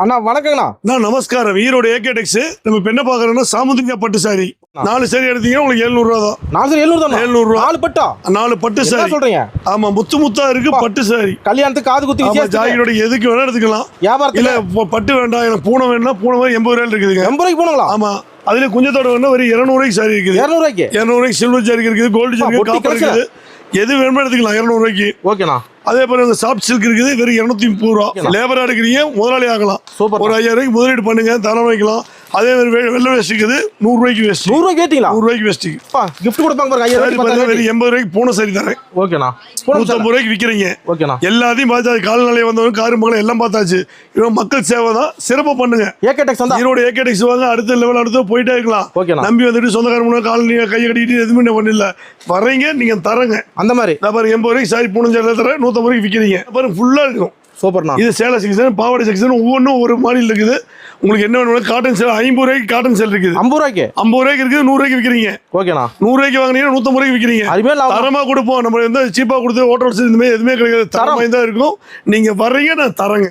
அண்ணா வணக்கங்கண்ணா. நான் நமஸ்காரம். ஈரோடு ஏகே டெக்ஸ். நம்ம இப்ப என்ன பாக்குறோம்னா சாமுந்திரியா பட்டு சாரி 4 சாரி எடுத்தீங்கன்னா உங்களுக்கு 700 ரூபா தான். 700 தான். 700 ரூபா. 4 பட்டா? 4 பட்டு சாரி சொல்றீங்க? ஆமா, முத்தா இருக்கு பட்டு சாரி. கல்யாணத்துக்கு காது குத்தி ஆமா, ஜாகிரோட எதுக்கு வேணா எடுத்துக்கலாம். வியாபாரத்துல இல்ல பட்டு வேண்டாம் எனக்கு பூனை வேணா பூனை 80 ரூபாய் இருக்குதுங்க. 80 ரூபாய்க்கு போனங்களா? ஆமா, அதுல குஞ்சத்தோட வேணா ஒரு 200 ரூபாய்க்கு சாரி இருக்குது. 200 ரூபாய்க்கு 200 ரூபாய்க்கு சில்வர் சாரி இருக்குது, கோல்டு சாரி இருக்குது, காப்பர் இருக்குது. எது வேணுமோ எடுத்துக்கலாம் 200 ரூபாய்க்கு. ஓகேண்ணா. அதே போல இந்த சாஃப்ட் சில்க் இருக்குது, வெறும் 230 ரூபா. லேபரா எடுக்கிறீங்க, முதலாளி ஆகலாம். ஒரு 5000 ரூபாய்க்கு முதலீடு பண்ணுங்க, தரம் வைக்கலாம். அதே மாதிரி வெள்ளை வேஸ்ட் இருக்குது 100 ரூபாய்க்கு வேஸ்ட். 100 ரூபாய்க்கு கேட்டீங்களா? 100 ரூபாய்க்கு வேஸ்ட். கிஃப்ட் கொடுப்பாங்க பாருங்க. 5000 வெறும் 80 ரூபாய்க்கு பூனை சாரி தரேன். ஓகேண்ணா. 150 ரூபாய்க்கு விற்கிறீங்க. ஓகேண்ணா. எல்லாத்தையும் பார்த்தாச்சு, கால்நடை வந்தவங்க காரு மகளை எல்லாம் பார்த்தாச்சு. இவன் மக்கள் சேவை தான், சிறப்பாக பண்ணுங்க. ஏகே டெக்ஸ் வந்தா ஈரோடு ஏகே டெக்ஸ் வாங்க, அடுத்த லெவல் அடுத்து போயிட்டே இருக்கலாம். ஓகேண்ணா. நம்பி வந்துட்டு சொந்தக்கார முன்னாடி காலனி கையை கட்டிட்டு எதுவுமே பண்ணல. வர்றீங்க நீங்க தரங்க அந்த மாதிரி. பாருங்க 80 ரூபாய்க்கு சாரி பூனை சாரி தரேன், 150 ரூபாய்க்கு விற்கிறீங்க. பாருங்க ஃபுல்லா இருக்கும். சூப்பர்ண்ணா. இது சேலை செக்ஷன், பாவாடை செக்ஷன், ஒவ்வொன்றும் ஒரு மாடல் இருக்குது. உங்களுக்கு என்ன வேணும்? காட்டன் சேல் 50 ரூபாய்க்கு காட்டன் சேல் இருக்குது. 50 ரூபாய்க்கு 50 ரூபாய்க்கு இருக்குது, 100 ரூபாய்க்கு விற்கிறீங்க. ஓகேண்ணா. 100 ரூபாய்க்கு வாங்கினீங்கன்னா 150 ரூபாய்க்கு விற்கிறீங்க. அதுமே தரமா கொடுப்போம். நம்ம வந்து சீப்பா கொடுத்து ஹோட்டல்ஸ் இந்த மாதிரி எதுவுமே கிடையாது. தரமா தான் இருக்கும். நீங்க வர்றீங்க, நான் தரேங்க.